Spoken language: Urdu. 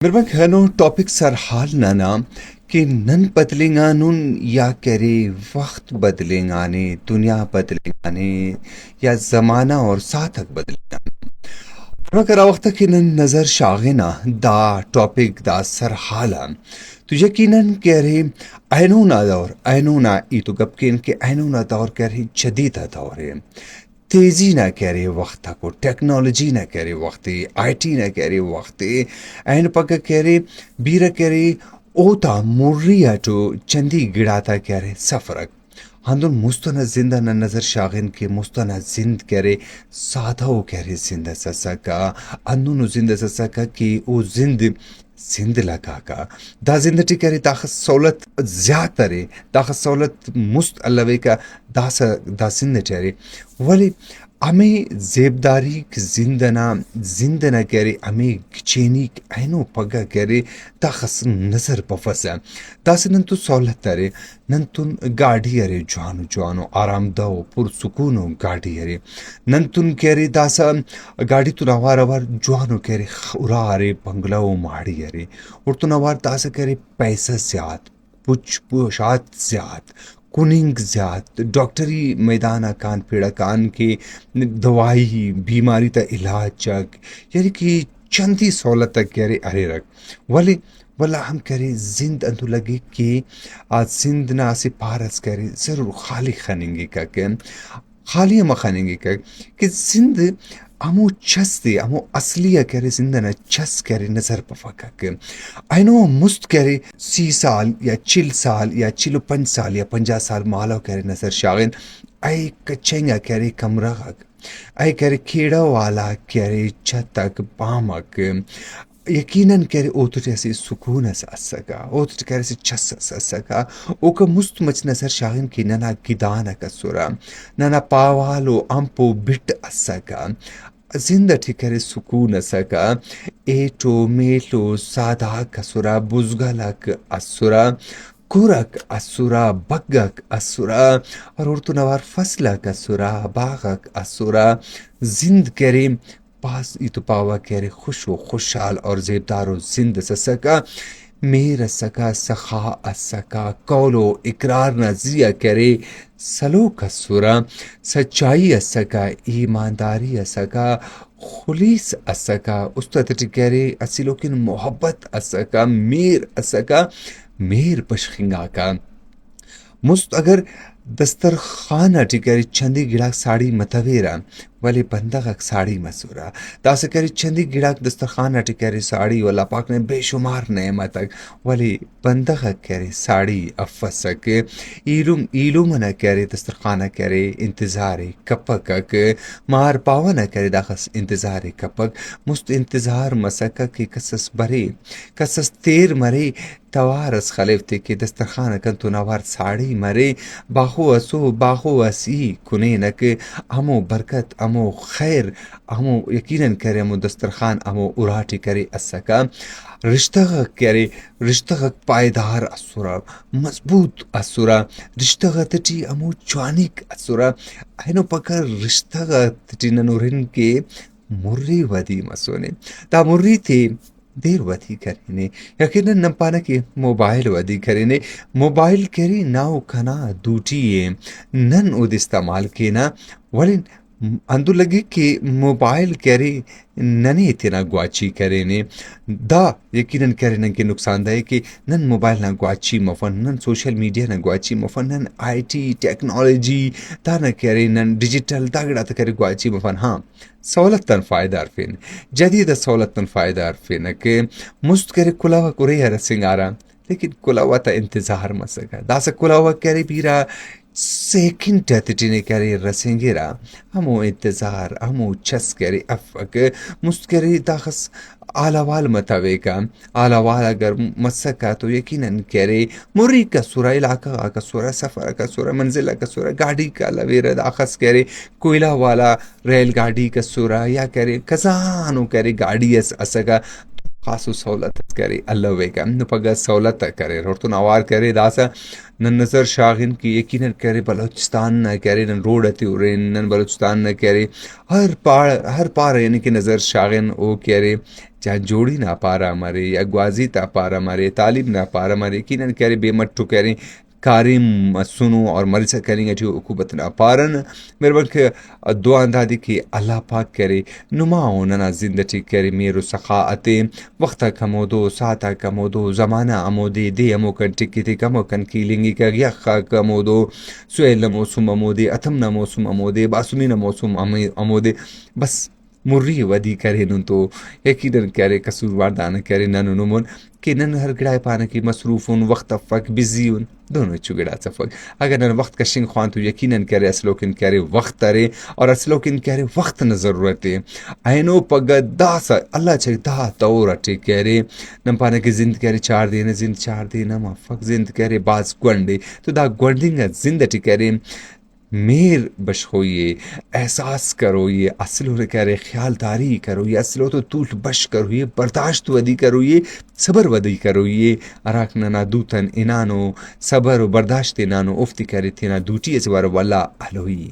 Mirban kano topic sarhal nana کہ نن بدلنگانن یا کرے وقت بدلنگانے دنیا بدلنگانے یا زمانہ اور ساتھ بدلنگانے کرا وقت کہ نن نظر شاغنا دا ٹاپک دا سرحالا تو یقیناً کہہ رہے اینونا دور اینونا ای تو گپکین کہ اینونا دور کہہ رہے جدید دور ہے تیزی نہ کہہ رہے وقت کو ٹیکنالوجی نہ کہہ رہے وقت آئی ٹی نہ کہہ رہے وقت این پکا کہہ رہے بیرہ کہہ رہے اوتا مریا تو چندی گڑاتا کہہ رہے سفرک ہندن مستنا زندہ نہ نظر شاغن کے مستنا زند کہہ رہے سادہ ہو کہہ رہے زندہ سسکا اندن زندہ سسکا کہ او زند لگا کا دا زندٹی کہہ رہے داخل سولت زیادہ رہے داخل سولت مست اللوے کا دا زندہ چہرے ولی ہمیں زیبداری زندنا کہہ رہے ہمیں گچینی اینو پگا کہہ رہے دا خسن نظر پفسا دا سے نن تو سہولت رہے نن تن گاڑی رہے جوانو آرام دہ پر سکونو گاڑی رہے نن تن کہہ رہے دا سا گاڑی تن آوار جوانو کہہ رہے ارا رہے بنگلاو ماڑی رہے اور تن آوار دا سا کہہ رہے پیسہ زیاد پوچھ پوشات زیاد کننگ زیاد ڈاکٹری میدان کان پیڑا کان کے دوائی بیماری تا علاج چک یعنی کہ چندی سہولت تک کہہ رہے ارے رکھ ولی واللہ ہم کہہ رہے زند اندو لگے کہ آج زند نہ آسے پارس کہہ رہے ضرور خالی خاننگی کا کہ خالی ہم خاننگی کا کہ زند ہمو چس دے ہمو اصلیہ کہہ رہے زندہ نہ چس کہہ رہے نظر پفکا کہ اینو مست کہہ رہے 30 سال یا 40 سال یا 45 سال یا 50 سال مالو کہہ رہے نظر شاغن اے کچنگا کہہ رہے کمرغک اے کہہ رہے کیڑا والا کہہ رہے چھتک پامک یقیناً کہہ رہے اوتو جیسے سکون اسکا اوتو کہہ رہے چس اسکا اوکا مست مچ نظر شاغن کی ننا گدانا کسورا ننا پاوالو امپو بٹ اسکا زندہ ٹھیکرے سکون اسکا ایٹو میلو سادہ کسورا بزگلک اسورا کورک اسورا بگک اسورا اور اردو نوار فصلک اسورا باغک اسورا زند کرے پاس ای تو پاوا کہہ رہے خوش و خوشحال اور زیبدار و زند سسکا میر سکا سخا اسکا قول و اقرار نزیہ کرے سلوک اسورا سچائی اسکا ایمانداری اسکا خلیص اسکا استاد کہہ رہے اصیلوکن محبت اسکا میر اسکا میر پشخنگا کا مست اگر دسترخوان ٹکری چندی گڑاک ساڑی متویرا ولی بندغک ساڑی مسورا تاسے کری چندی گڑاک دسترخوان ٹکری ساڑی واللہ پاک نے بے شمار نعمتک ولی بندغک کری ساڑی افسک ایلوم نہ کرے دسترخوان کرے انتظار کپکک مار پاوا نہ کرے داخس انتظار کپک مست انتظار مسکا کہ کسس برے کسس تیر مرے توارس خلیفتے کہ دسترخوان کن تو نوار ساڑی مرے باخو اسی کنینک ہمو برکت ہمو خیر ہمو یقیناً کرے ہمو دسترخوان ہمو اراٹی کرے اسکا رشتہ کرے رشتہ پائیدار اسورا مضبوط اسورا رشتہ تٹی ہمو چوانک اسورا اینو پکر رشتہ تٹی ننورن کے مری ودی مسونے تا مری تھے دیر ودی کرینے یقیناً نمپانا کہ موبائل ودی کرینے موبائل کری ناو کنا دوٹی نن اد استعمال کینا ولن اندو لگے کہ موبائل کرے ننے اتنا گواچی کرینے دا یقیناً کرنے کے نقصان دہ ہے کہ نن موبائل نہ گواچی مفن نن سوشل میڈیا نہ گواچی مفن نن آئی ٹی ٹیکنالوجی دا نہ کرے نن ڈیجیٹل دا گڑا تا کرے گواچی مفن ہاں سہولتاً فائدہ عرفین جدید سہولتاً فائدہ عرفین کہ مست کرے کلاوہ کرے رسنگارا لیکن کلاوہ تا انتظار مسکا دا سا کلاوہ کرے بیرا سیکنڈ تٹینے کرے رسنگیرا ہمو انتظار ہمو چس کرے افک مست کرے داخس آلوال متوے کا آلوال اگر مسکا تو یقیناً کرے مری کا سورا علاقہ کا سورا سفر کا سورا منزل کا سورا گاڑی کا لویر داخس کرے کوئلہ والا ریل گاڑی کا سورا یا کرے کزانو کرے گاڑی اسکا خاصو سہولت کرے اللہ ویگم نو پگہ سہولت کرے رورتون اوار کرے داسا نن نظر شاغن کی یقیناً کرے بلوچستان نہ کرے نن روڈ اتی ورین نن بلوچستان نہ کرے ہر پار یعنی کہ نظر شاغن او کرے جہاں جوڑی نہ پارا مرے یا گوازی تا پارا مرے تعلیم نہ پارا مرے یقیناً کرے بے مٹو کرے کاریم سنو اور مرسا کریں گے جو عقوبت نہ پارن میرے بلکہ دعا اندادی کہ اللہ پاک کرے نما ننا زندگی کرے میرو سخاعتے وقت کمودو ساعتا کمودو زمانہ امودے دے امو کن ٹکی تے کمو کن کیلنگی کا یخا کمودو سویل موسم امودے اتم موسم امودے باسمین موسم امودے بس مری ودی کرے نن تو یقیناً کرے قصوروار دانا کرے ننو نمون کہ نن ہر گڑائے پانا کی مصروفون وقت فک بزیون دونوں چو گڑا سفک اگر نن وقت کشنگ خوان تو یقیناً کرے اسلوکن کرے وقت ترے اور اسلوکن کرے وقت نہ ضرورت ہے اینو پگہ دا سا اللہ چھے دا تور اٹھے کرے نم پانا کی زند کرے 4 دن زند 4 دن اما فک زند کرے باز گونڈے تو دا گونڈنگا زند اٹھے کرے میر بش ہوئیے احساس کرو یہ اصلو کرے خیال داری کرو یہ اصلو تو طول بش کرو یہ برداشت ودی کرو یہ صبر ودی کرو یہ اراکنا دوتن انانو صبر و برداشت انانو افتی کرے تینا دوٹی اس بار واللہ علوی